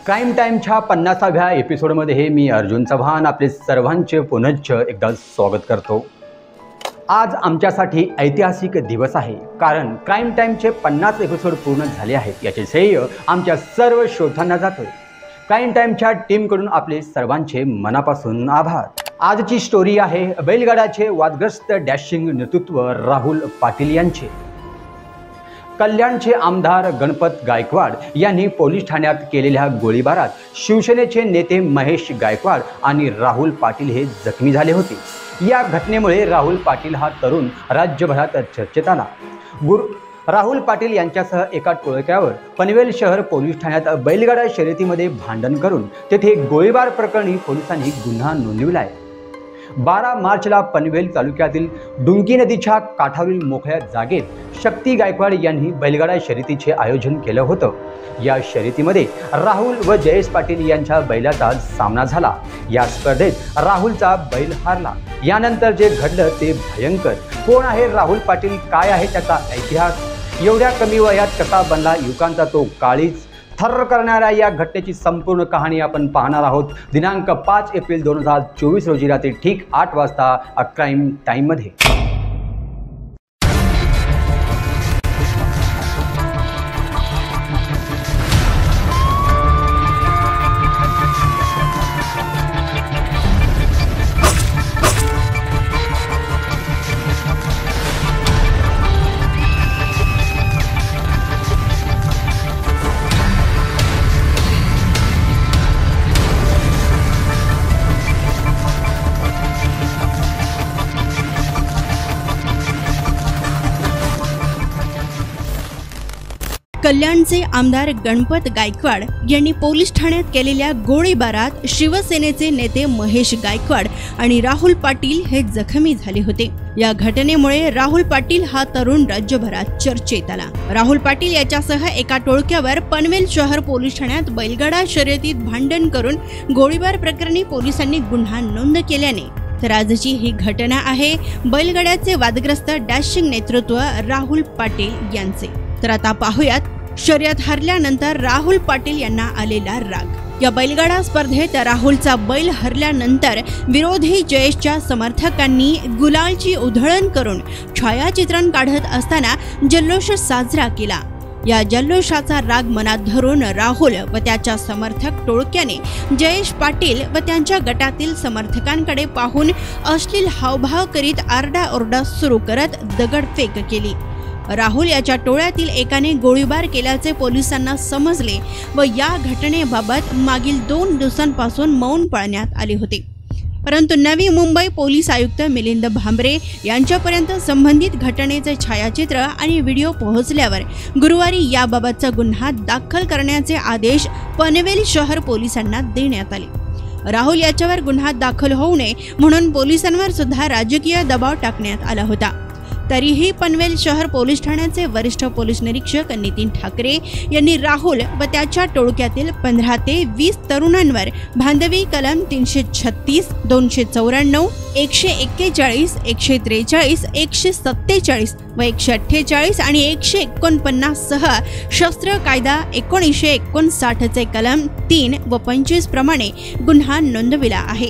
Crime टाईमच्या 50व्या एपिसोडमध्ये हे मी अर्जुन चव्हाण आपले सर्वांचे पुनश्च एकदा स्वागत करतो। आज आमच्यासाठी ऐतिहासिक दिवस आहे, कारण क्राईम टाईमचे 50 एपिसोड पूर्ण झाले आहेत। याचे श्रेय आमच्या सर्व श्रोतांना जातोय। क्राईम टाईमच्या टीमकडून आपले सर्वांचे मनापासून आभार। आजची स्टोरी आहे बैलगाडाचे वादग्रस्त डॅशिंग नेतृत्व राहुल पाटील यांचे। कल्याणचे आमदार गणपत गायकवाड यांनी पोलीस ठाण्यात केलेल्या गोळीबारात शिवसेनेचे नेते महेश गायकवाड आणि राहुल पाटील हे जखमी झाले होते। या घटनेमुळे राहुल पाटील हा तरुण राज्यभरात चर्चेत आला। राहुल पाटील यांच्यासह एका टोळक्यावर पनवेल शहर पोलीस ठाण्यात बैलगाडा शर्यतीमध्ये भांडण करून तेथे गोळीबार प्रकरणी पोलिसांनी गुन्हा नोंदविला आहे। 12 मार्चला पनवेल तालुक्यातील डुंकी नदीच्या काठावरील मोकळ्या जागेत शक्ती गायकवाड यांनी बैलगाडा शर्यतीचे आयोजन केलं होतं। या शर्यतीमध्ये राहुल व जयेश पाटील यांच्या बैलाचा सामना झाला। या स्पर्धेत राहुलचा बैल हारला। यानंतर जे घडलं ते भयंकर। कोण आहे राहुल पाटील, काय आहे त्याचा इतिहास, एवढ्या कमी वयात कसा बनला युवकांचा तो काळीज, थर्र करणाऱ्या या घटनेची संपूर्ण कहाणी आपण पाहणार आहोत। दिनांक 5 एप्रिल 2024 रोजी रात्री ठीक 8 वाजता क्राईम टाईममध्ये। कल्याणचे आमदार गणपत गायकवाड यांनी पोलीस ठाण्यात केलेल्या गोळीबारात शिवसेनेचे नेते महेश गायकवाड आणि राहुल पाटील हे जखमी झाले होते। या घटनेमुळे राहुल पाटील हा तरुण राज्यभरात चर्चेत आला। राहुल पाटील याच्यासह एका टोळक्यावर पनवेल शहर पोलीस ठाण्यात बैलगाडा शर्यतीत भांडण करून गोळीबार प्रकरणी पोलिसांनी गुन्हा नोंद केल्याने तर आजची ही घटना आहे बैलगाड्याचे वादग्रस्त डॅशिंग नेतृत्व राहुल पाटील यांचे। तर आता पाहूयात शर्यत हरल्यानंतर राहुल पाटील यांना आलेला राग। या बैलगाडा स्पर्धेत राहुलचा बैल हरल्यानंतर विरोधी जयेशच्या समर्थकांनी गुलालची उधळण करून छायाचित्रण काढत असताना जल्लोष साजरा केला। या जल्लोषाचा राग मनात धरून राहुल व त्याच्या समर्थक टोळक्याने जयेश पाटील व त्यांच्या गटातील समर्थकांकडे पाहून अश्लील हावभाव करीत आरडाओरडा सुरू करत दगडफेक केली। राहुल याच्या टोळ्यातील एकाने गोळीबार केल्याचे पोलिसांना समजले व या घटनेबाबत मागील 2 दिवसांपासून मौन पाळण्यात आले होते। परंतु नवी मुंबई पोलीस आयुक्त मिलिंद भांबरे यांच्यापर्यंत संबंधित घटनेचे छायाचित्र आणि व्हिडिओ पोहोचल्यावर गुरुवारी याबाबतचा गुन्हा दाखल करण्याचे आदेश पनवेल शहर पोलिसांना देण्यात आले। राहुल याच्यावर गुन्हा दाखल होऊ नये म्हणून पोलिसांवर सुद्धा राजकीय दबाव टाकण्यात आला होता। तरीही पनवेल शहर पोलीस ठाण्याचे वरिष्ठ पोलीस निरीक्षक नितीन ठाकरे यांनी राहुल व त्याच्या टोळक्यातील 15 ते 20 तरुणांवर भांडवी कलम 336, 294, 141, 143, 147 व 148 आणि 149 सह शस्त्र कायदा 1959 चे कलम 3 व 25 प्रमाणे गुन्हा नोंदविला आहे।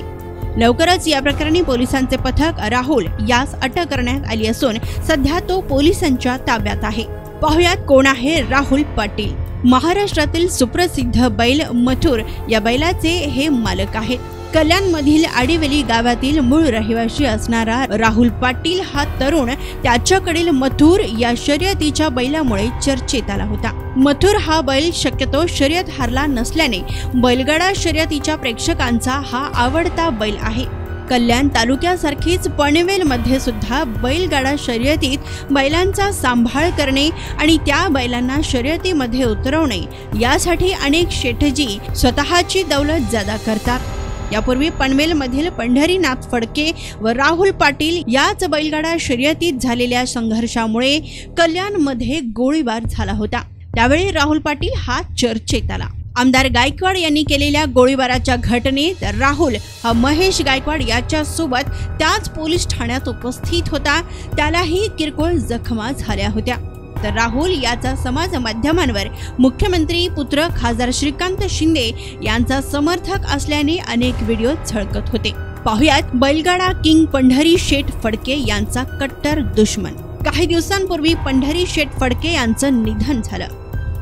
लवकरच या प्रकरणी पोलिसांचे पथक राहुल यास अटक करण्यात आली असून सध्या तो पोलिसांच्या ताब्यात आहे। पाहुयात कोण आहे राहुल पाटील। महाराष्ट्रातील सुप्रसिद्ध बैल मथुर या बैलाचे हे मालक आहेत। कल्याणमधील आडिवेली गावातील मूळ रहिवासी असणारा राहुल पाटील हा तरुण त्याच्याकडील मथुर या शर्यतीच्या बैलामुळे चर्चेत आला होता। मथुर हा बैल शक्यतो शर्यत हारला नसल्याने बैलगाडा शर्यतीच्या प्रेक्षकांचा हा आवडता बैल आहे। कल्याण तालुक्यासारखीच पनवेलमध्ये सुद्धा बैलगाडा शर्यतीत बैलांचा सांभाळ करणे आणि त्या बैलांना शर्यतीमध्ये उतरवणे यासाठी अनेक शेठजी स्वतःची दौलत जादा करतात। यापूर्वी पनवेलमधील पंढरीनाथ फडके व राहुल पाटील याच बैलगाडा शर्यतीत झालेल्या संघर्षामुळे कल्याणमध्ये गोळीबार झाला होता। त्यावेळी राहुल पाटील हा चर्चेत आला। आमदार गायकवाड यांनी केलेल्या गोळीबाराच्या घटनेत राहुल हा महेश गायकवाड याच्या सोबत त्याच पोलीस ठाण्यात उपस्थित होता। त्यालाही किरकोळ जखमा झाल्या होत्या। तर राहुल याचा समाज माध्यमांवर मुख्यमंत्री पुत्र खासदार श्रीकांत शिंदे यांचा समर्थक असल्याने अनेक व्हिडिओ झळकत होते। पाहुयात बैलगाडा किंग पंढरी शेठ फडके यांचा कट्टर दुश्मन। काही दिवसांपूर्वी पंढरी शेठ फडके यांचं निधन झालं,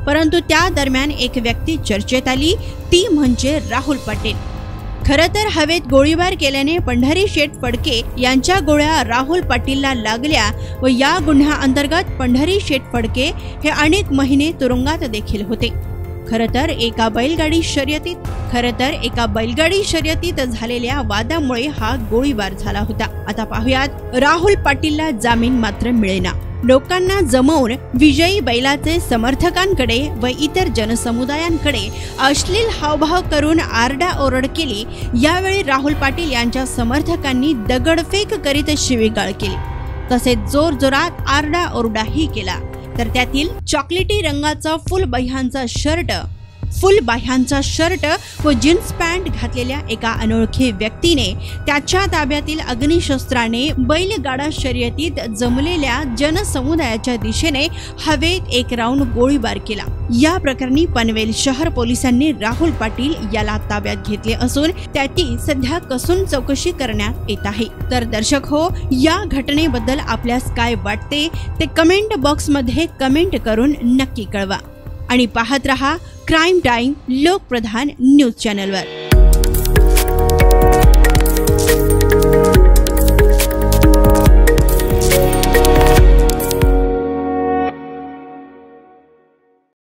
परंतु त्या दरम्यान एक व्यक्ती चर्चेत आली, ती म्हणजे राहुल पाटील। खरं तर हवेत गोळीबार केल्याने पंढरी शेठ फडके यांच्या गोळ्या राहुल पाटीलला लागल्या व या गुन्ह्याअंतर्गत पंढरी शेठ फडके हे अनेक महिने तुरुंगात देखील होते। खरं तर एका बैलगाडी शर्यतीत झालेल्या वादामुळे हा गोळीबार झाला होता। आता पाहुयात राहुल पाटीलला जामीन मात्र मिळेना। लोकांना जमवून विजयी बैलाचे समर्थकांकडे व इतर जनसमुदायांकडे अश्लील हावभाव करून आरडाओरड केली। यावेळी राहुल पाटील यांच्या समर्थकांनी दगडफेक करीत शिवीगाळ केली, तसेच जोरजोरात आरडाओरडाही केला। तर त्यातील चॉकलेटी रंगाचा फुल बाह्यांचा शर्ट व जीन्स पॅन्ट घातलेल्या एका अनोळखी व्यक्तीने त्याच्या ताब्यातील अग्निशस्त्राने बैलगाडा शर्यतीत जमलेल्या जनसमुदायाच्या दिशेने हवेत एक राऊंड गोळीबार केला। या प्रकरणी पनवेल शहर पोलिसांनी राहुल पाटील याला ताब्यात घेतले असून त्याची सध्या कसून चौकशी करण्यात येत आहे। तर दर्शक हो, या घटनेबद्दल आपल्यास काय वाटते ते कमेंट बॉक्समध्ये कमेंट करून नक्की कळवा आणि पाहत रहा क्राईम टाइम लोकप्रधान न्यूज चॅनलवर।